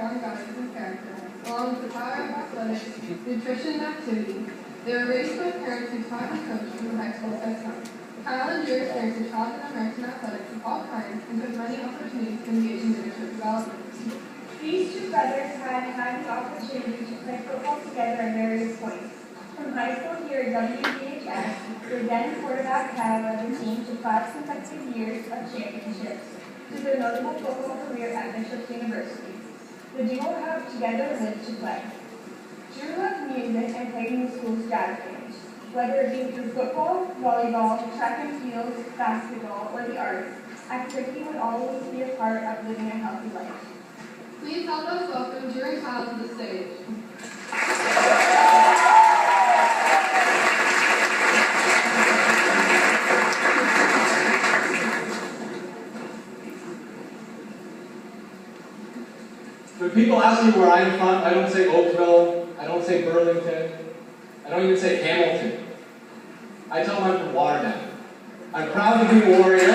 strong values and character, along with the power of athletics, nutrition, and activity. They were raised by parents who taught and coached from the high school system. Kyle and Drew experienced a childhood American athletics of all kinds and took many opportunities to engage in leadership development. These two brothers had the opportunity to play football together at various points. From high school here at WVHS, their then quarterback Kyle led the team to 5 consecutive years of championships, to their notable football career at Bishop's University. The duo have together lived to play. Drew loved music and played in the school's jazz band. Whether it be through football, volleyball, track and field, basketball, or the arts, activity would always be a part of living a healthy life. Please help us welcome Drew and Kyle to the stage. When people ask me where I'm from, I don't say Oakville, I don't say Burlington, I don't even say Hamilton. I tell them I'm from Waterdown. I'm proud to be a warrior.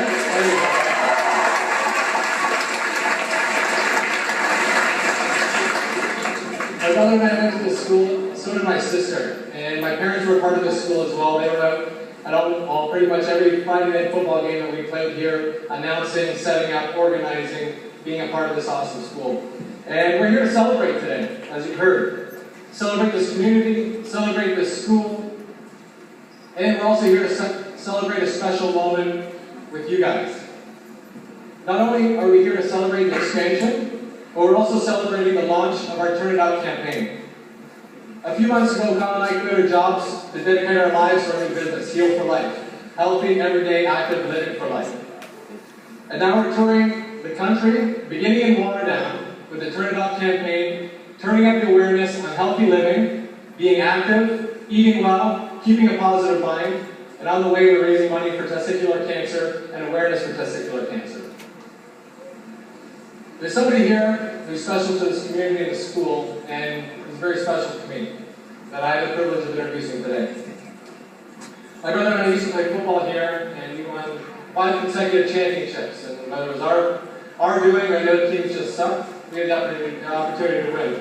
My brother and I went to the school, so did my sister. And my parents were part of the school as well. They were out at pretty much every Friday night football game that we played here, announcing, setting up, organizing, being a part of this awesome school. And we're here to celebrate today, as you heard. Celebrate this community, celebrate this school, and we're also here to celebrate a special moment with you guys. Not only are we here to celebrate the expansion, but we're also celebrating the launch of our Turn It Out campaign. A few months ago, Kyle and I quit our jobs to dedicate our lives to our new business, Heal for Life, healthy, everyday, active living for life. And now we're touring the country, beginning in Waterdown, with the Turn It Out campaign, turning up the awareness on healthy living, being active, eating well, keeping a positive mind, and on the way to raising money for testicular cancer and awareness for testicular cancer. There's somebody here who's special to this community and the school, and is very special to me, that I have the privilege of introducing today. My brother and I used to play football here, and we won 5 consecutive championships, and whether it was our doing or the other teams just sucked, we had the opportunity to win.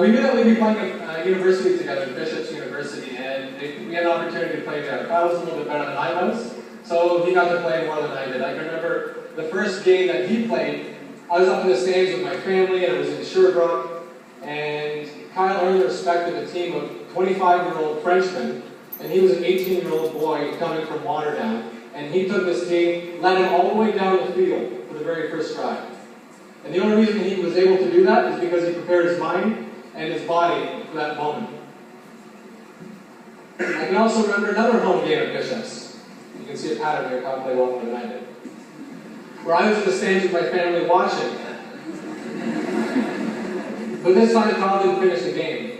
We knew that we'd be playing at university together, Bishop's University, and we had an opportunity to play there. Kyle was a little bit better than I was, so he got to play more than I did. I can remember the first game that he played, I was up in the stands with my family, and it was in Sherbrooke, and Kyle earned the respect of a team of 25-year-old Frenchmen, and he was an 18-year-old boy coming from Waterdown, and he took this team, led him all the way down the field for the very first drive. And the only reason he was able to do that is because he prepared his mind and his body for that moment. I can also remember another home game at Bishop's. You can see a pattern here, Kyle played well more than I did. Where I was in the stands with my family watching. But this time Kyle didn't finish the game.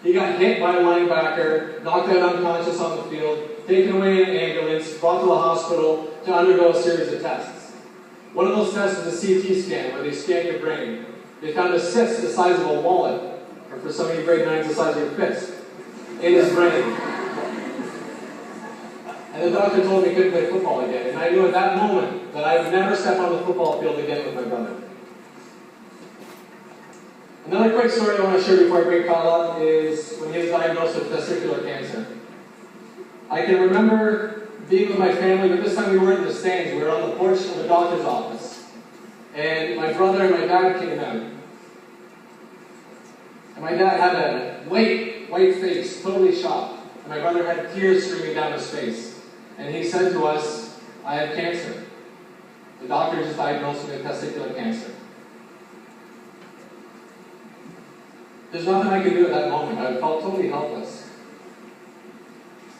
He got hit by a linebacker, knocked out unconscious on the field, taken away in an ambulance, brought to the hospital to undergo a series of tests. One of those tests is a CT scan, where they scan your brain. They found a cyst the size of a wallet, or for some of you grade 9s, the size of your fist, in his brain. And the doctor told me he couldn't play football again. And I knew at that moment that I would never step on the football field again with my brother. Another quick story I want to share before I bring Kyle up is when he was diagnosed with testicular cancer. I can remember being with my family, but this time we weren't in the stands. We were on the porch of the doctor's office. And my brother and my dad came out. And my dad had a white face, totally shocked. And my brother had tears streaming down his face. And he said to us, "I have cancer. The doctor just diagnosed me with testicular cancer." There's nothing I could do at that moment. I felt totally helpless.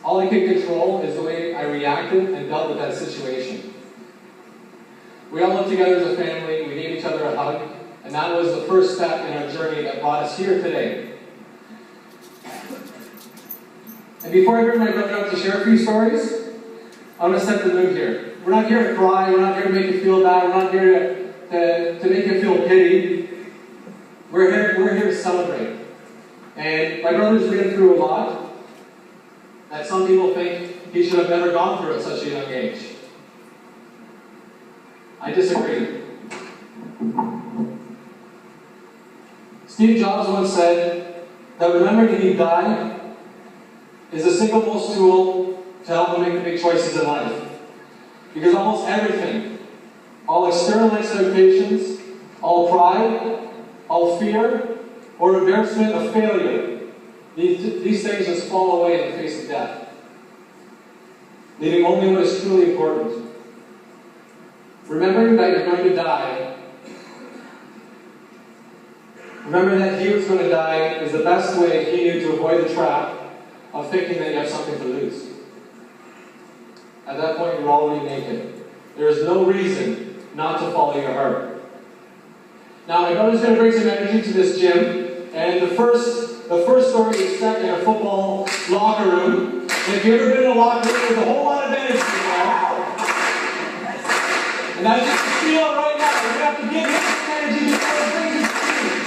All I could control is the way I reacted and dealt with that situation. We all lived together as a family, we gave each other a hug, and that was the first step in our journey that brought us here today. And before I bring my brother up to share a few stories, I want to set the mood here. We're not here to cry, we're not here to make you feel bad, we're not here to make you feel pity. We're here to celebrate. And my brother's been through a lot that some people think he should have never gone through at such a young age. I disagree. Steve Jobs once said that remembering that he died is the single most tool to help him make the big choices in life. Because almost everything, all external expectations, all pride, all fear, or embarrassment of failure, these things just fall away in the face of death, leaving only what is truly important. Remembering that you're going to die, remember that he was going to die is the best way he knew to avoid the trap of thinking that you have something to lose. At that point, you're already naked. There is no reason not to follow your heart. Now, my brother's going to bring some energy to this gym, and the first story is set in a football locker room. And if you've ever been in a locker room, there's a whole lot of energy there. And as you can feel right now, you have to give him some energy before it brings you to you.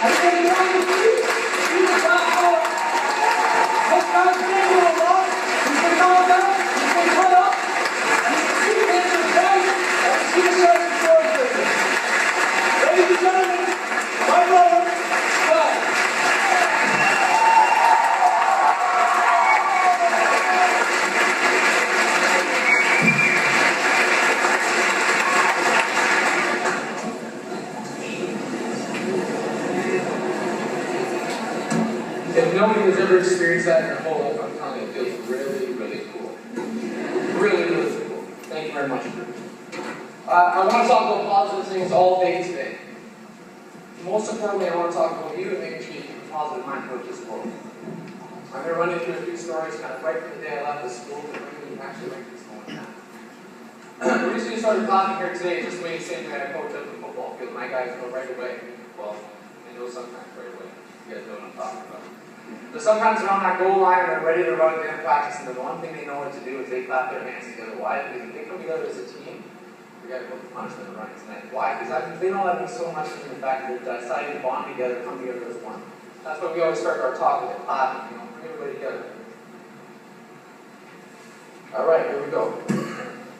Everybody want to do? You can clap for it. Let's guys stand for a lot. You can calm down. You can put up. You can see the hands in the face. Let's see the show and show it. Ladies and gentlemen, my brother, Scott. If nobody has ever experienced that in their whole life, I'm telling you, it feels really, really cool. Really, really cool. Thank you very much. I want to talk about positive things all day today. Most importantly, I want to talk about you and making sure you keep a positive mind throughout this world. I'm going to run you through a few stories kind of right from the day I left the school to bring you actually right to this moment now. The reason you started talking here today is just the way you say we had a coach up the football field. My guys know right away. Well, they know sometimes right away. You guys know what I'm talking about. But sometimes they're on that goal line and they're ready to run in practice, and the one thing they know what to do is they clap their hands together. Why? Because if they come together as a team, forget about the punishment and running tonight. Why? Because they know that means so much to the fact that they're deciding to bond together, come together as one. That's why we always start our talk with a clap, bring everybody together. Alright, here we go.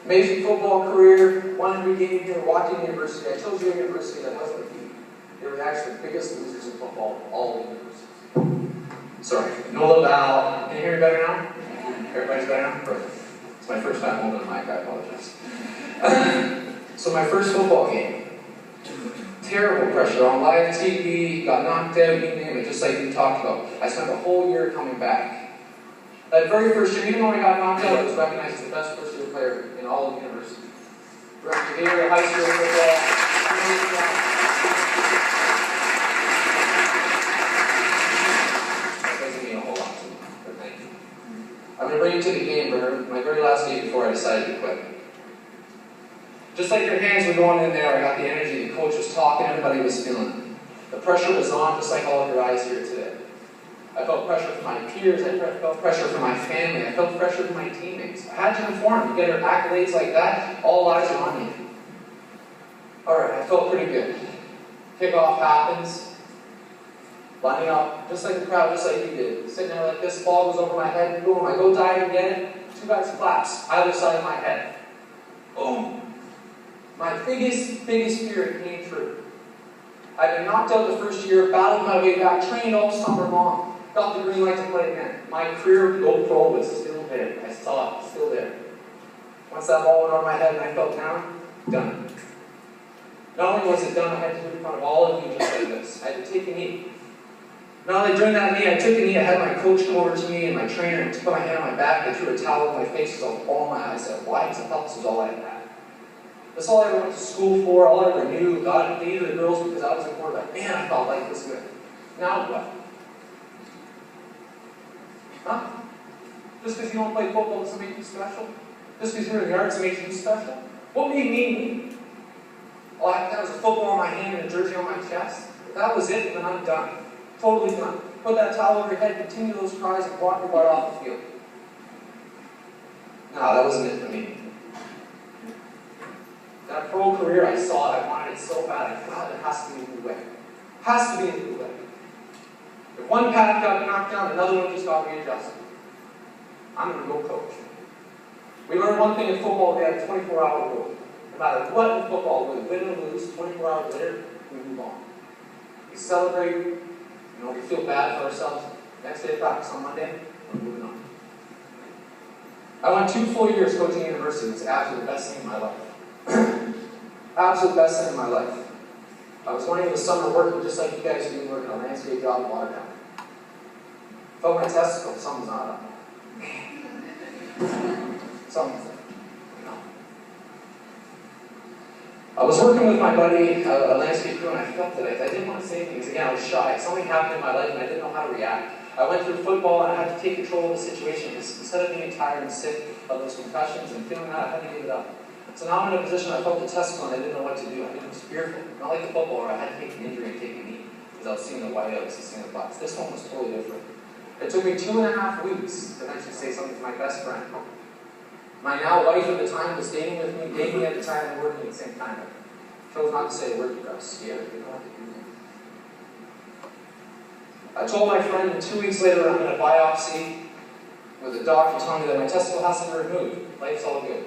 Amazing football career, won every game here, Waterdown University. I chose your university that wasn't a team. They were actually the biggest losers in football, all the universities. Sorry, no little vowel. Can you hear me better now? Everybody's better now? Perfect. It's my first time holding a mic, I apologize. So my first football game. Terrible pressure on live TV, got knocked out, you name it, just like we talked about. I spent a whole year coming back. That very first year, even when I got knocked out, I was recognized as the best first-year player in all of university. Director here, high school football. I'm going to bring you to the game, my very last game before I decided to quit. Just like your hands were going in there, I got the energy, the coach was talking, everybody was feeling it. The pressure was on, just like all of your eyes here today. I felt pressure from my peers, I felt pressure from my family, I felt pressure from my teammates. I had to perform. You get your accolades like that, all eyes are on you. Alright, I felt pretty good. Kickoff happens. Lining up, just like the crowd, just like you did. Sitting there like this, ball goes over my head, boom, I go dive and get it, two guys claps, either side of my head. Boom! My biggest fear came true. I'd been knocked out the first year, battled my way back, trained all summer long, got the green light to play again. My career to go pro was still there. I saw it, still there. Once that ball went over my head and I fell down, done. Not only was it done, I had to do it in front of all of you just like this. I had to take a knee. Not only during that knee, I took a knee, I had my coach come over to me and my trainer and put my hand on my back, they threw a towel over my face, because I was bawling my eyes out. Why? Because I thought this was all I had. That's all I ever went to school for, all I ever knew. God dated the girls because I was a quarterback. Man, I thought life was good. Now what? Huh? Just because you don't play football doesn't make you special? Just because you're in the arts makes you special? What made me? All I had was a football on my hand and a jersey on my chest. If that was it, then I'm done. Totally done. Put that towel over your head, continue those cries, and walk your butt off the field. No, that wasn't it for me. That pro career, I saw it, I wanted it so bad, I thought there has to be a new way. Has to be a new way. If one path got knocked down, another one just got readjusted. I'm going to go coach. We learned one thing in football, we had a 24-hour rule. No matter what in football, whether win or lose, 24 hours later, we move on. We celebrate, we feel bad for ourselves. Next day of practice on Monday, we're moving on. I went 2 full years coaching university. It was absolutely the best thing in my life. Absolute best thing in my life. I was going into the summer working just like you guys do, working on a landscape job in Waterdown. Felt my testicle, something's not up. Something's up. I was working with my buddy, a landscape crew, and I felt that I didn't want to say anything because, again, I was shy. Something happened in my life and I didn't know how to react. I went through football and I had to take control of the situation because instead of being tired and sick of those concussions and feeling that, I had to give it up. So now I'm in a position I felt the testicle and I didn't know what to do. I was fearful. Not like the football where I had to take an injury and take a knee because I was seeing the whiteouts and seeing the bucks. This one was totally different. It took me 2.5 weeks to eventually say something to my best friend. My now wife at the time was dating me at the time and working at the same time. I chose not to say a word because I was scared. I didn't know what to do. I told my friend, and 2 weeks later I'm in a biopsy with a doctor telling me that my testicle has to be removed. Life's all good.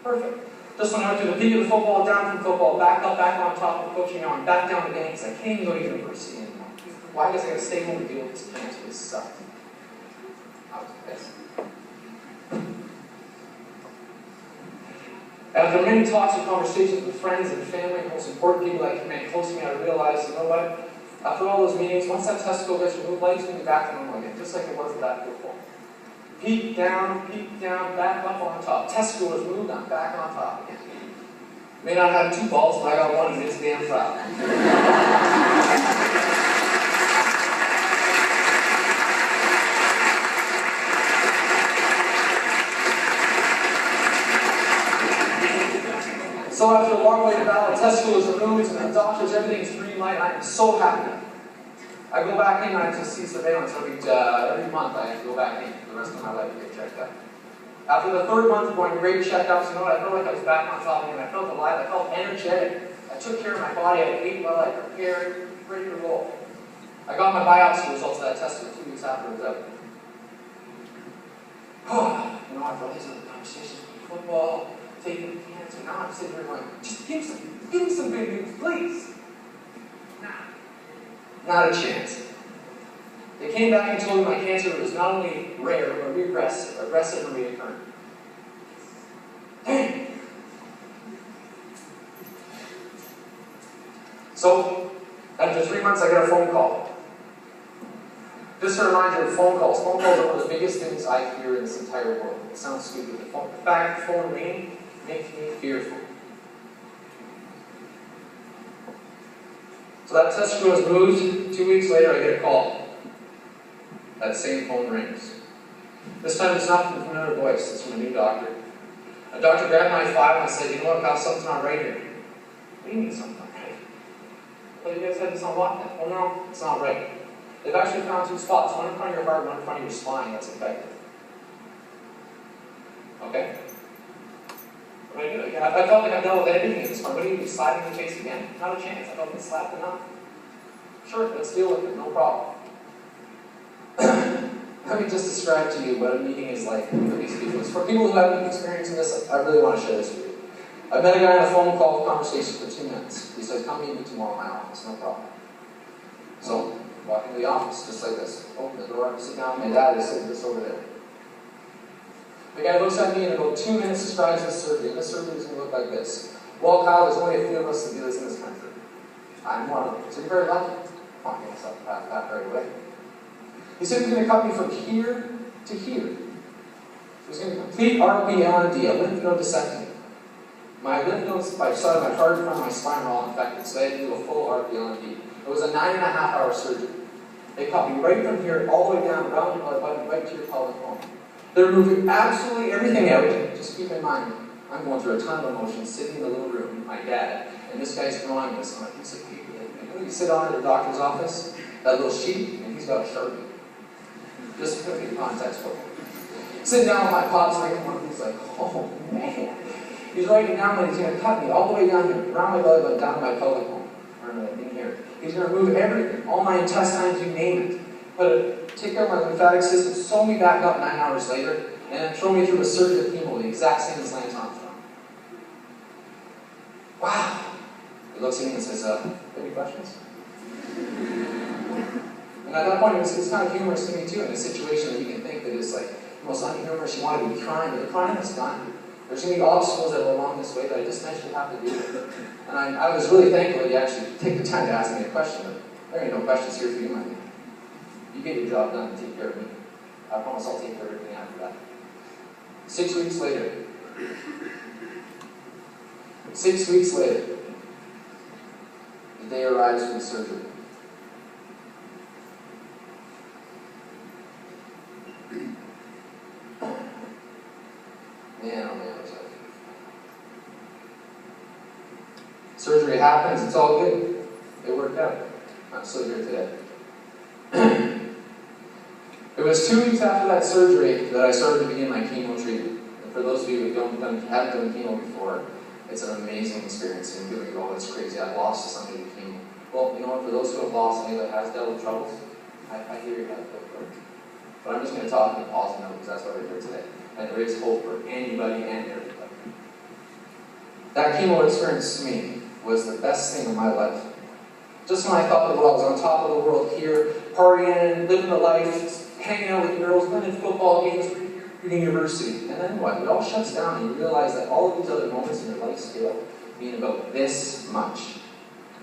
Perfect. Just when I went through the peak of the football, down from football, back up, back on top of coaching on, back down again because I can't even go to university anymore. Why? Because I gotta stay home and deal with this cancer. This sucked. I was pissed. After many talks and conversations with friends and family, and most important people that came close to me, I realized, you know what? After all those meetings, once that testicle gets removed, life's going to be back to normal again, just like it was at that football. Peak down, back up on top. Testicle was moved, I'm back on top again. May not have 2 balls, but I got 1 and it's damn proud. So after a long way to battle, testicle is removed, and the doctors, everything's green light. I am so happy. I go back in, I have to see surveillance every month. I have to go back in for the rest of my life to get checked out. After the 3rd month of going great checkups, you know what? I felt like I was back on top again. I felt alive. I felt energetic. I took care of my body. I ate well. I prepared, ready to roll. I got my biopsy results of that testicle 2 weeks after it was out. After all these other conversations with football, taking the cancer, now I'm sitting here going, just give me some big news, please. Not a chance. They came back and told me my cancer was not only rare, but aggressive and reoccurring. Dang! So, after 3 months, I got a phone call. Just a reminder of phone calls. Phone calls are one of the biggest things I hear in this entire world. It sounds stupid. The fact the phone ringing makes me fearful. So that testicle was moved. 2 weeks later, I get a call. That same phone rings. This time it's not from a familiar voice. It's from a new doctor. A doctor grabbed my file and said, you know what, pal, something's not right here. What do you mean something's not right? Well, you guys had this on lockdown. Oh no, it's not right. They've actually found 2 spots, one in front of your heart, one in front of your spine that's infected. Okay? What do I do? I felt like I've dealt with everything at this point. What do you do? Slap in the face again? Not a chance. I felt like slapped enough. Sure, let's deal with it. No problem. Let me just describe to you what a meeting is like for these people. For people who haven't been experiencing this, I really want to share this with you. I met a guy on a phone call conversation for 2 minutes. He said, come meet me tomorrow in my office. No problem. So, walk into the office just like this. Open the door, sit down. My dad is sitting just over there. The guy looks at me and in about 2 minutes describes his surgery. And this surgery is going to look like this. Well, Kyle, there's only a few of us that do this in this country. I'm one of them. So you're very lucky. Come on, get myself that right away. He said he's going to cut me from here to here. He's going to complete RPL&D, a lymph node dissectomy. My lymph nodes by the side of my heart and front of my spine were all infected, so I had to do a full RPL&D. It was a 9.5-hour surgery. They cut me right from here all the way down around your blood button, right to your pelvic bone. They're removing absolutely everything out. Just keep in mind, I'm going through a ton of emotions, sitting in the little room with my dad, and this guy's drawing this on a piece of paper. You sit down in the doctor's office, that little sheet, and he's got a Sharpie. Just to put it in context for me. Sitting down with my pops, and he's like, oh man. He's writing down that he's going to cut me all the way down here, around my belly button, down to my pelvic bone, or in here. He's going to remove everything, all my intestines, you name it. Take care of my lymphatic system, sew me back up 9 hours later, and then throw me through a surgical chemo, the exact same as Lance Armstrong. Wow. He looks at me and says, any questions? And at that point, it's kind of humorous to me too, in a situation that you can think that is like the most unhumorous, you want to be crying, but the crying is done. There's going to be obstacles that are along this way that I just eventually have to deal with. And I was really thankful that you actually take the time to ask me a question, but there ain't no questions here for you, my man. You get your job done and take care of me. I promise I'll take care of everything after that. 6 weeks later. 6 weeks later, the day arrives for the surgery. Man, oh man, it was like... Surgery happens, it's all good. It worked out. I'm still here today. It was 2 weeks after that surgery that I started to begin my chemo treatment. And for those of you who haven't done chemo before, it's an amazing experience in doing it all. It's crazy. I've lost to somebody with chemo. Well, you know what? For those who have lost anybody that has dealt with troubles, I hear you have to go for it. But I'm just going to talk in a positive note because that's why we're here today. And there is hope for anybody and everybody. That chemo experience to me was the best thing in my life. Just when I thought that I was on top of the world here, partying, living the life, hanging out with girls, winning football games, reading university. And then what? It all shuts down and you realize that all of these other moments in your life scale mean about this much.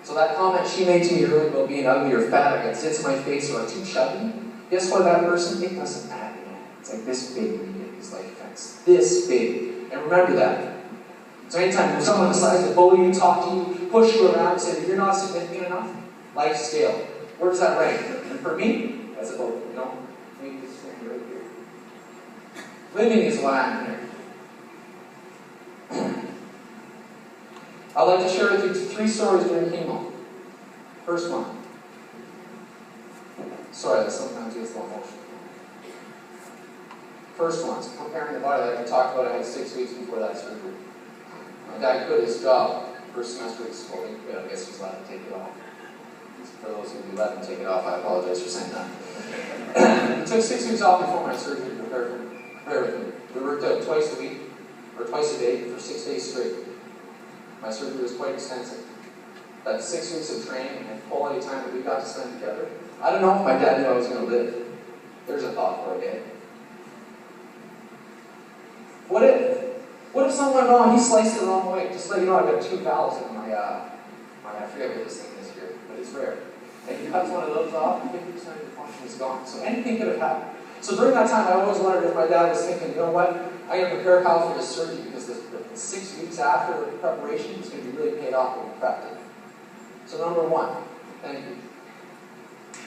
So that comment she made to me earlier about being ugly or fat, or got zits in my face, or I'm too chubby, guess what, that person, it doesn't matter. It's like this big when you get these life events. This big. And remember that. So anytime someone decides to bully you, talk to you, push you around, say that you're not significant enough, life scale. Where does that rank? And for me, that's about, maybe this thing right here. Living is why I'm here. I'd like to share with you 3 stories during chemo. First one. Sorry, that sometimes gets a little emotional. First one is preparing the body. Like I talked about, I had 6 weeks before that surgery. My dad quit his job first semester of school. I guess he was allowed to take it off. For those of you who let him take it off, I apologize for saying that. It took 6 weeks off before my surgery to prepare for me. We worked out twice a week, or twice a day, for 6 days straight. My surgery was quite extensive. That 6 weeks of training and quality time that we got to spend together, I don't know if my dad knew I was going to live. There's a thought for a day. What if something went wrong, he sliced it the wrong way? Just to let you know, I've got 2 valves in my I forget what this thing is here, but it's rare. And he cuts one of those off, 50% of the function is gone. So anything could have happened. So during that time, I always wondered if my dad was thinking, you know what, I'm going to prepare Kyle for this surgery because the 6 weeks after the preparation is going to be really paid off when we prepped it. So number 1, thank you.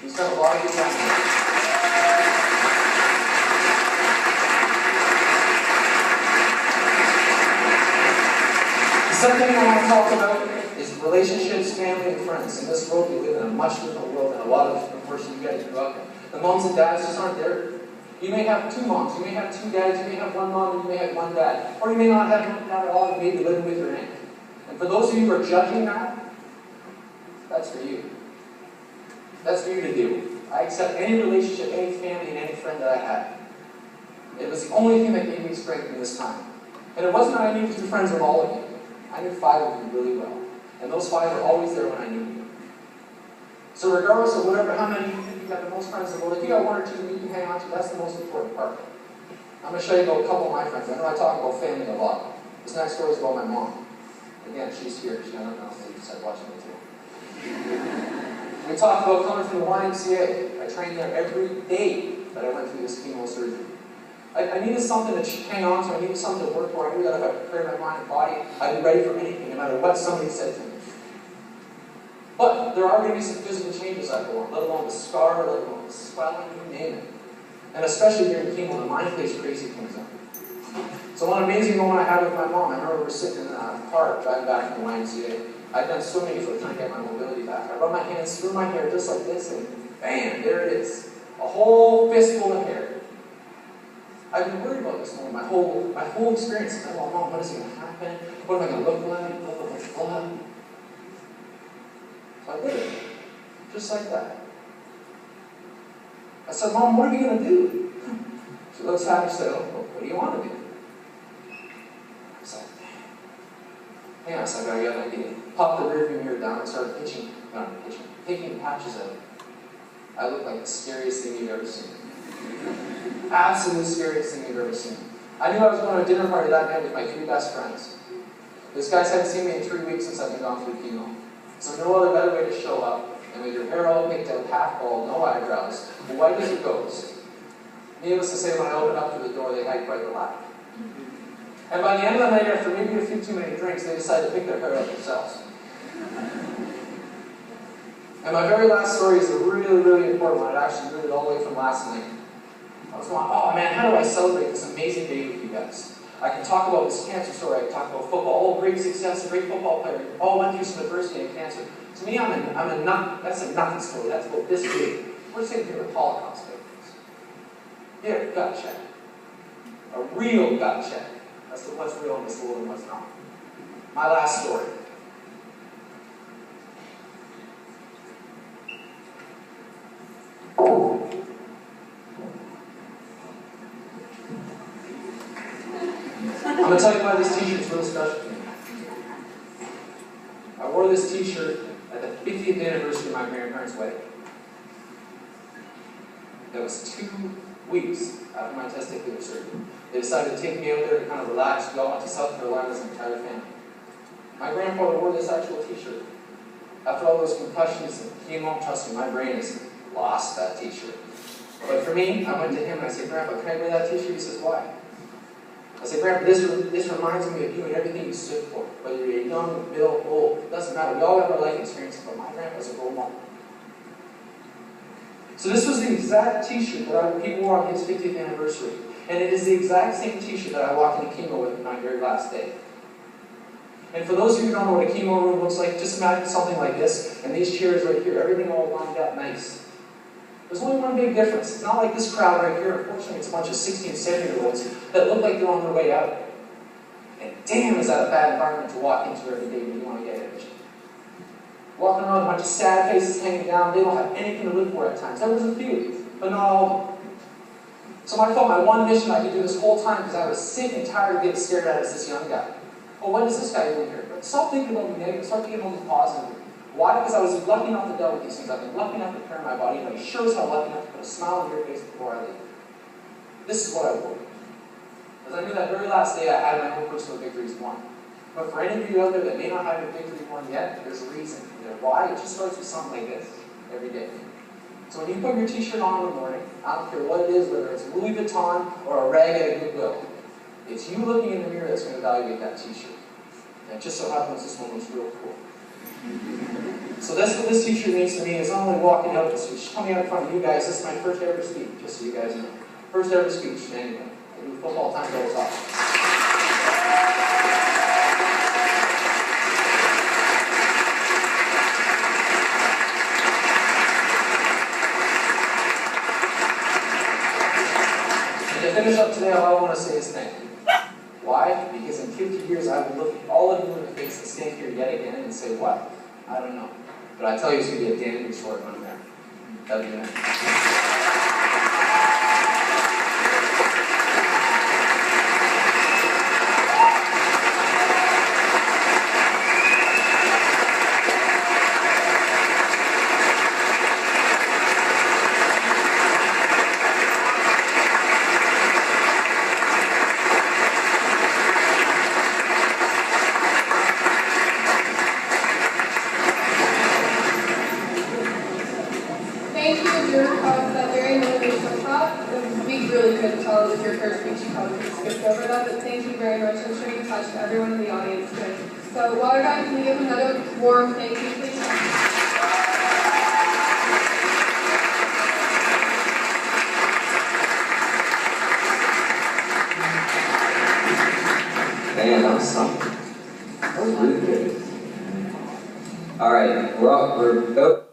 We spent a lot of good time here. The second thing I want to talk about is relationships, family, and friends. In this world, we live in a much different world than a lot of, you guys grew up in. The moms and dads just aren't there. You may have 2 moms, you may have 2 dads, you may have 1 mom, you may have 1 dad. Or you may not have one at all, you may be living with your aunt. And for those of you who are judging that, that's for you. That's for you to do. I accept any relationship, any family, and any friend that I had. It was the only thing that gave me strength in this time. And it wasn't that I needed to be friends with all of you. I knew 5 of you really well. And those 5 were always there when I needed them. So regardless of how many you think you got the most friends in the world, if you got 1 or 2 you can hang on to, that's the most important part. I'm going to show you about a couple of my friends. I know I talk about family a lot. This next story is about my mom. Again, she's here. I don't know if you said watching me too. We talked about coming from the YMCA. I trained there every day that I went through this chemo surgery. I needed something to hang on to. I needed something to work for. I knew that if I prepared my mind and body, I'd be ready for anything, no matter what somebody said to me. But there are going to be some physical changes that go on, let alone the scar, let alone the swelling, you name it. And especially during chemo, the mind plays crazy things on. So one amazing moment I had with my mom, I remember we were sitting in the park driving back from the YMCA. I'd done swimming, so I was trying to get my mobility back. I run my hands through my hair just like this, and bam, there it is. A whole fistful of hair. I've been worried about this moment my whole experience. I thought, Mom, what is going to happen? What am I going to look like? Blah. So I did it. Just like that. I said, Mom, what are we going to do? She looks at me and said, oh, what do you want to do? I said, hang on a second, I got an idea. Pop the rearview mirror down and started taking the patches out. I looked like the scariest thing you've ever seen. Absolute scariest thing you've ever seen. I knew I was going to a dinner party that night with my 3 best friends. Those guys hadn't seen me in 3 weeks since I've been gone through chemo. So no other better way to show up than with your hair all picked out, half bald, no eyebrows, white as a ghost. Needless to say, when I opened up to the door, they had quite the laugh. And by the end of the night, after maybe a few too many drinks, they decided to pick their hair out themselves. And my very last story is a really, really important one. It actually rooted all the way from last night. I was going, oh man, how do I celebrate this amazing day with you guys? I can talk about this cancer story, I can talk about football, great success, a great football player, went through some adversity and cancer. To me, that's a nothing story. That's about this big. We're sitting here with Holocaust victims. Yeah, gut check. A real gut check. That's what's real in this world and what's not. My last story. I'm going to tell you why this t-shirt is really special to me. I wore this t-shirt at the 50th anniversary of my grandparents' wedding. That was 2 weeks after my testicular surgery. They decided to take me out there to kind of relax. We all went to South Carolina as an entire family. My grandfather wore this actual t-shirt. After all those concussions and chemo, trust me, my brain has lost that t-shirt. But for me, I went to him and I said, Grandpa, can I wear that t-shirt? He says, why? I said, Grandpa, this reminds me of you and everything you stood for. Whether you're young, middle, old, it doesn't matter. We all have our life experiences, but my grandpa's a role model. So this was the exact t-shirt that people wore on his 50th anniversary. And it is the exact same t-shirt that I walked into chemo with my very last day. And for those of you who don't know what a chemo room looks like, just imagine something like this, and these chairs right here, everything all lined up nice. There's only one big difference. It's not like this crowd right here. Unfortunately, it's a bunch of 16 and 17-year-olds that look like they're on their way out. And damn, is that a bad environment to walk into every day when you want to get energy. Walking around with a bunch of sad faces hanging down, they don't have anything to live for at times. There was a few, but not all of them. So I felt my one mission I could do this whole time because I was sick and tired of getting stared at as this young guy. Well, what is this guy doing here? But stop thinking about the negative, start thinking about the positive. Why? Because I was lucky enough to deal with these things. I've been lucky enough to prepare my body, and I sure as hell lucky enough to put a smile on your face before I leave. This is what I wore. Because I knew that very last day I had my own personal victories won. But for any of you out there that may not have your victory won yet, there's a reason. Why? It just starts with something like this every day. So when you put your t-shirt on in the morning, I don't care what it is, whether it's Louis Vuitton or a rag at a Goodwill, it's you looking in the mirror that's going to evaluate that t-shirt. And it just so happens this one was real cool. So that's what this t-shirt means to me. It's not only walking out this speech, coming out in front of you guys. This is my first ever speech, just so you guys know. First ever speech to anyone. I do football time goes off. To finish up today, all I want to say is thank you. Why? Because in 50 years, I will look at all of you in the face and stand here yet again and say, what? I don't know. But I tell you, it's going to be a damn good short one there. That'll be nice. Thank you, Drew, for that very motivational talk. We really couldn't tell it was your first speech. You probably could have skipped over that, but thank you very much. I'm sure you touched everyone in the audience today. So, Waterdown, can you give another warm thank you, please? Man, that was something. That was really good. All right, we're about